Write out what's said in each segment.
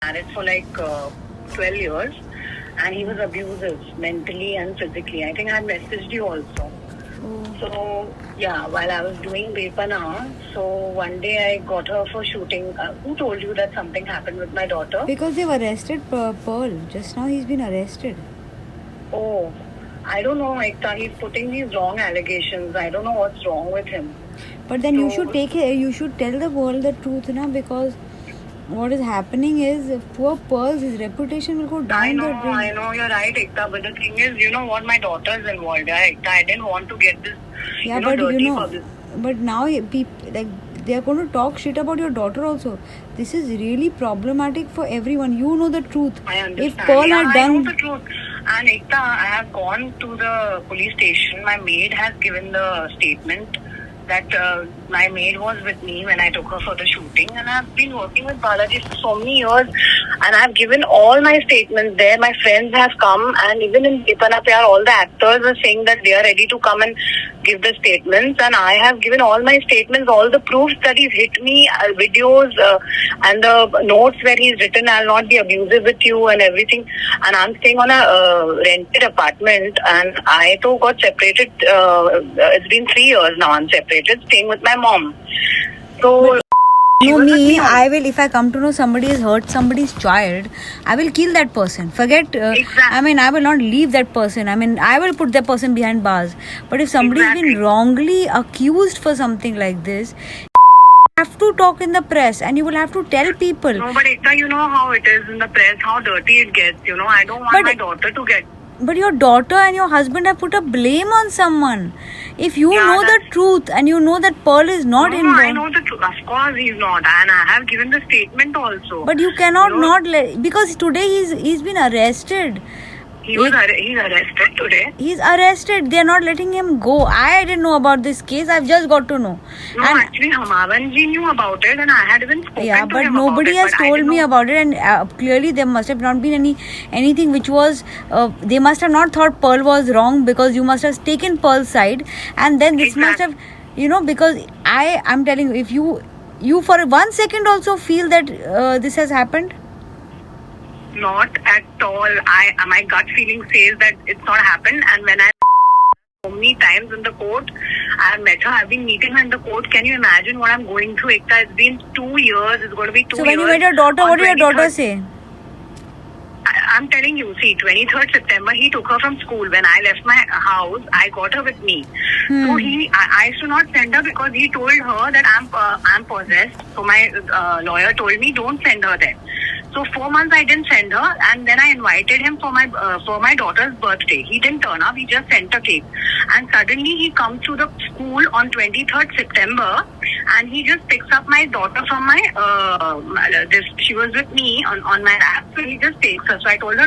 married for like 12 years, and he was abusive mentally and physically. I think I messaged you also. So yeah, while I was doing Bepana, so one day I got her for shooting. Who told you that something happened with my daughter? Because they've arrested Pearl. Just now he's been arrested. Oh, I don't know, Ekta. He's putting these wrong allegations. I don't know what's wrong with him. But then you should you should tell the world the truth, na? Because what is happening is poor Pearl's his reputation will go down. I know, you're right, Ekta. But the thing is, you know what, my daughter's involved. Ekta, I didn't want to get this. Yeah, but now people like they are going to talk shit about your daughter also. This is really problematic for everyone. You know the truth. I understand. If Pearl had done, I know the truth. And Ekta, I have gone to the police station. My maid has given the statement that my maid was with me when I took her for the shooting, and I've been working with Balaji for so many years, and I've given all my statements there. My friends have come, and even in Bepana Pyar, all the actors are saying that they are ready to come and give the statements, and I have given all my statements, all the proofs that he's hit me, videos, and the notes where he's written, "I'll not be abusive with you" and everything. And I'm staying on a rented apartment, and I too got separated. It's been 3 years now I'm separated, staying with my mom. So I will, if I come to know somebody has hurt somebody's child, I will kill that person. Forget, exactly. I will not leave that person. I will put that person behind bars. But if somebody has been wrongly accused for something like this, you have to talk in the press and you will have to tell people. No, but Ekta, you know how it is in the press, how dirty it gets. You know, I don't want my daughter to get... But your daughter and your husband have put a blame on someone. If you know the truth and you know that Pearl is not involved. I know the truth. Of course he's not. And I have given the statement also. But you cannot because today he's been arrested. He's arrested today. He's arrested. They are not letting him go. I didn't know about this case. I've just got to know. No, actually, Hamavan ji knew about it, and I had even spoken to him about it. Yeah, but nobody has told me about it, and clearly there must have not been anything which was. They must have not thought Pearl was wrong because you must have taken Pearl's side, and then this must have, because I'm telling you, if you for 1 second also feel that this has happened. Not at all. My gut feeling says that it's not happened, and when I so many times in the court, I've met her. I've been meeting her in the court. Can you imagine what I'm going through, Ekta? It's been 2 years. It's going to be 2 years. So when you met your daughter, what did your daughter say? I'm telling you, see, 23rd September, he took her from school. When I left my house, I got her with me. So I used to not send her because he told her that I'm possessed. So my lawyer told me, don't send her there. So 4 months I didn't send her, and then I invited him for my daughter's birthday. He didn't turn up. He just sent a cake. And suddenly he comes to the school on 23rd September, and he just picks up my daughter from my she was with me on my lap, so he just takes her. So I told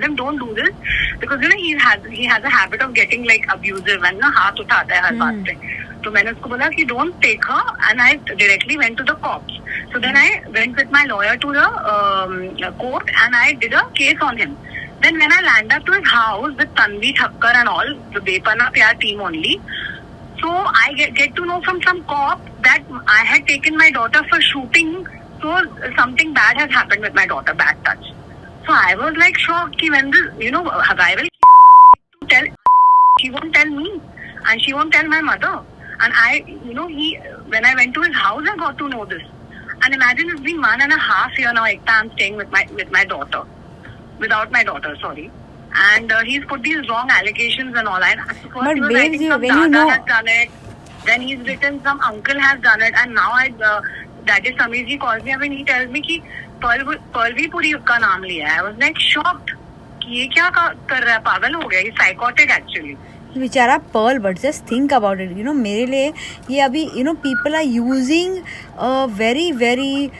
him don't do this, because he has a habit of getting like abusive and हाथ उठाता है हर बात पे. तो मैंने उसको बोला कि don't take her, and I directly went to the cops. So then I went with my lawyer to the court, and I did a case on him. Then when I landed up to his house with Tanvi Thakkar and all, the Bepana Pyar team only, so I get to know from some cop that I had taken my daughter for shooting, so something bad has happened with my daughter, bad touch. So I was like shocked when this, I will tell, she won't tell me, and she won't tell my mother. And when I went to his house, I got to know this. And imagine, it's been 1.5 years now, Ekta, I'm staying with my daughter. Without my daughter, sorry. And he's put these wrong allegations and all. And first he was writing some Dada has done it. Then he's written some uncle has done it. And now Daddy Samir ji calls me and he tells me कि Pearl भी पूरी उसका नाम लिया है. I was like shocked. कि ये क्या कर रहा है, पागल हो गया. He's psychotic actually. बेचारा Pearl, but just think about it. मेरे लिए ये अभी people are using a very very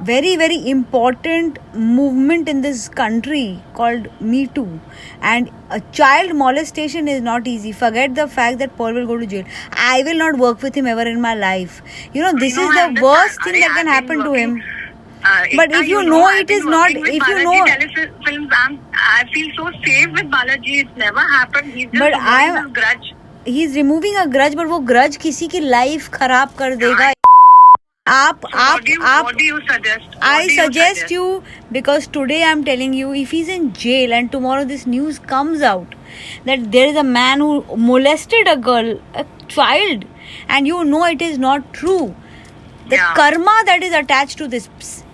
very very important movement in this country called Me Too, and a child molestation is not easy. Forget the fact that Pearl will go to jail. I will not work with him ever in my life. This is the worst thing that can happen to him. But if you know it is not, if you know, telefilms, I feel so safe with Balaji. It's never happened. He's just removing a grudge. He's removing a grudge, but वो grudge किसी की life खराब कर देगा. What do you suggest? I suggest you, because today I'm telling you, if he's in jail and tomorrow this news comes out that there is a man who molested a girl, a child, and you know it is not true, the karma that is attached to this,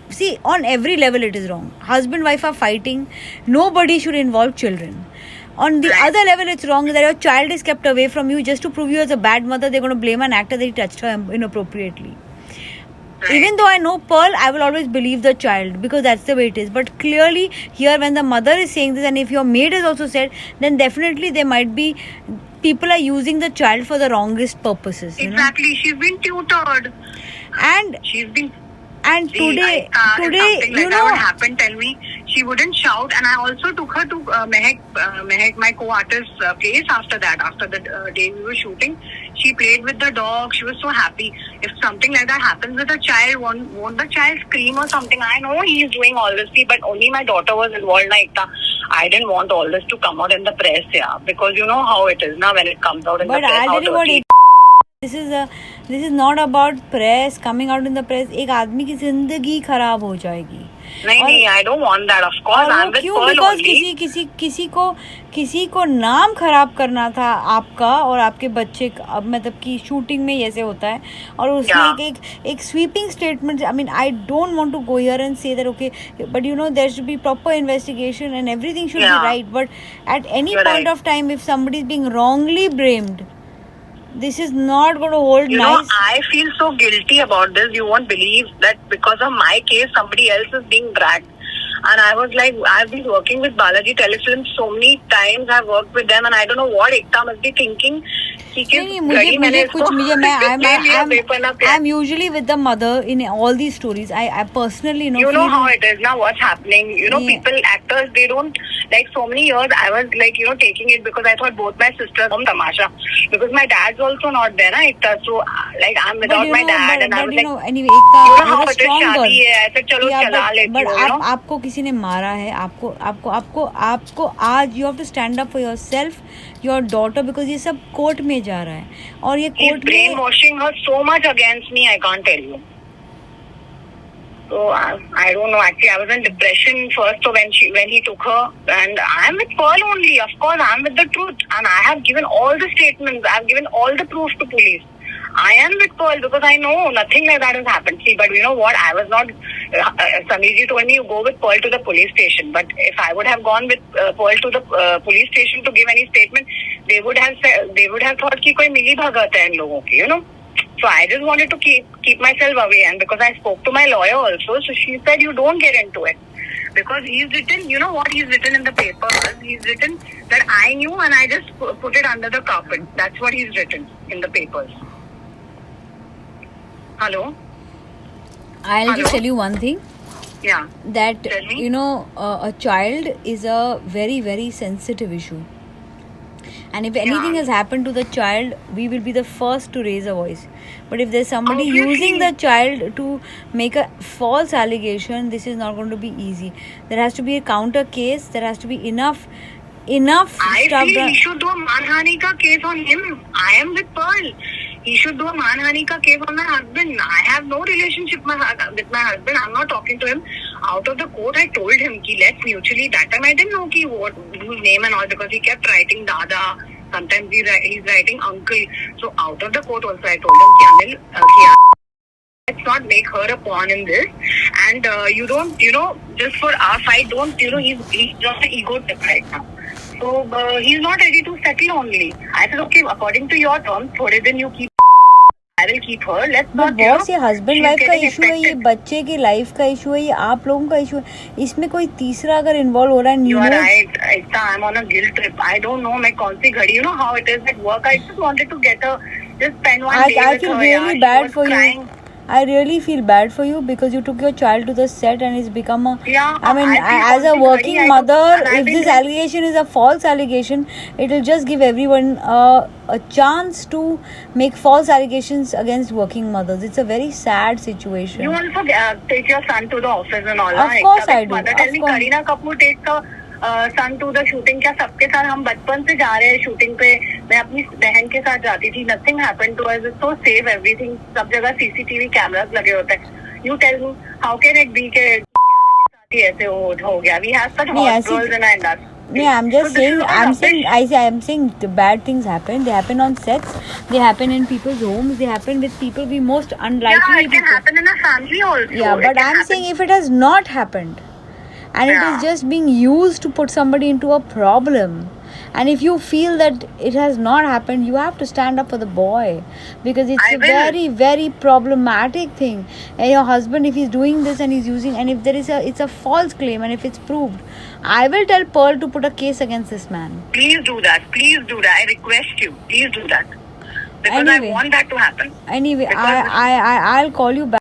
see, on every level it is wrong. Husband wife are fighting, nobody should involve children. On the other level, it's wrong that your child is kept away from you just to prove you as a bad mother. They're going to blame an actor that he touched her inappropriately. Even though I know Pearl, I will always believe the child, because that's the way it is. But clearly here, when the mother is saying this, and if your maid has also said, then definitely there might be people are using the child for the wrongest purposes. Exactly. She's been tutored. And today, something like that would happen, tell me, she wouldn't shout. And I also took her to Mehak, my co-artist's place after that. After the day we were shooting, she played with the dog. She was so happy. If something like that happens with a child, won't the child scream or something? I know he's doing all this, but only my daughter was involved. I didn't want all this to come out in the press, because you know how it is now when it comes out in the press. But I'll tell you what, this is not about press coming out in the press. एक आदमी की जिंदगी खराब हो जाएगी. नहीं, I don't want that. Of course, I'm with Pearl only. किसी को नाम खराब करना था आपका और आपके बच्चे का, अब मतलब कि शूटिंग में ऐसे होता है. और उसने एक sweeping statement, I mean, I don't want to go here and say that okay, but you know there should be proper investigation and everything should be right. But at any point of time, if somebody is being wrongly blamed, this is not going to hold nice. You know, I feel so guilty about this. You won't believe that because of my case, somebody else is being dragged. And I was like, I've been working with Balaji Telefilms so many times. I've worked with them, and I don't know what Ekta must be thinking. I'm usually with the mother in all these stories. I personally know. You know how it is now. What's happening? You know, people, actors, they don't like. So many years, I was like, you know, taking it because I thought both my sisters home tamasha, because my dad's also not there, na Ekta. So like I'm without my dad, and I was like, anyway, Ekta, you know how it is, shadi hai. I said, chalo chala leti but ho, you know? आपको किसी ने मारा है, आपको आज you have to stand up for yourself, your daughter, because ये सब court में जा रहा है और ये कोर्ट में brainwashing her so much against me, I can't tell you. So I don't know. Actually, I was in depression first. So when he took her, and I'm with Pearl only. Of course, I'm with the truth, and I have given all the statements. I've given all the proof to police. I am with Pearl because I know nothing like that has happened. See, but you know what? I was not. Sameerji told me you go with Pearl to the police station. But if I would have gone with Pearl to the police station to give any statement, they would have thought कि कोई मिली भगत है इन लोगों की, you know. So I just wanted to keep myself away, and because I spoke to my lawyer also, so she said you don't get into it. Because he's written, you know what he's written in the paper? He's written that I knew and I just put it under the carpet. That's what he's written in the papers. Hello? I'll just tell you one thing. Yeah. That, you know, a child is a very, very sensitive issue. And if anything has happened to the child, we will be the first to raise a voice. But if there's somebody using the child to make a false allegation, this is not going to be easy. There has to be a counter case. There has to be enough I stuff. feel he should do a manhani ka case on him. I am with Pearl. He should do a manhani ka case on my husband. I have no relationship with my husband. I'm not talking to him. Out of the court, I told him ki let's mutually. That time I didn't know whose name and all, because he kept writing Dada. Sometimes he's writing uncle. So out of the court also, I told him ki let's not make her a pawn in this. And you don't, you know, just for our fight, don't, you know, he's just an ego trip right now. So he's not ready to settle only. I said, okay, according to your terms, थोड़े दिन you keep. I will keep her. Let's not. Boss, ये husband wife का issue है, ये बच्चे की life का issue है, ये आप लोगों का इशू है. इसमें कोई तीसरा अगर इन्वॉल्व हो रहा है. You are right. I'm on a guilt trip. I don't know. मैं कौन सी घड़ी, you know how it is at work. I just wanted to get her, just spend one day I with feel her. really bad for crying. you. I really feel bad for you because you took your child to the set and it's become a. I mean, as a working mother, if this allegation is a false allegation, it will just give everyone a chance to make false allegations against working mothers. It's a very sad situation. You also take your son to the office and all. Of course I do. Mother tell me, Kareena Kapoor takes the son to the shooting. क्या सबके साथ हम बचपन से जा रहे हैं shooting पे, मैं अपनी बहन के साथ जाती थी, nothing happened to us, so safe everything, सब जगह सीसीटीवी कैमरास लगे होते हैं. You tell me how can it be के साथ ही ऐसे हो गया? We have such hot girls in our industry. No, I'm just saying. I'm saying the bad things happen. They happen on sets. They happen in people's homes. They happen with people we most unlikely. Yeah, it can happen in a family also. Yeah, but I'm saying if it has not happened, and it is just being used to put somebody into a problem, and if you feel that it has not happened, you have to stand up for the boy, because it's a very, very problematic thing. And your husband, if he's doing this and he's using, and if there is it's a false claim, and if it's proved, I will tell Pearl to put a case against this man. Please do that. Please do that. I request you. Please do that. Because anyway, I want that to happen. Anyway, I'll call you back.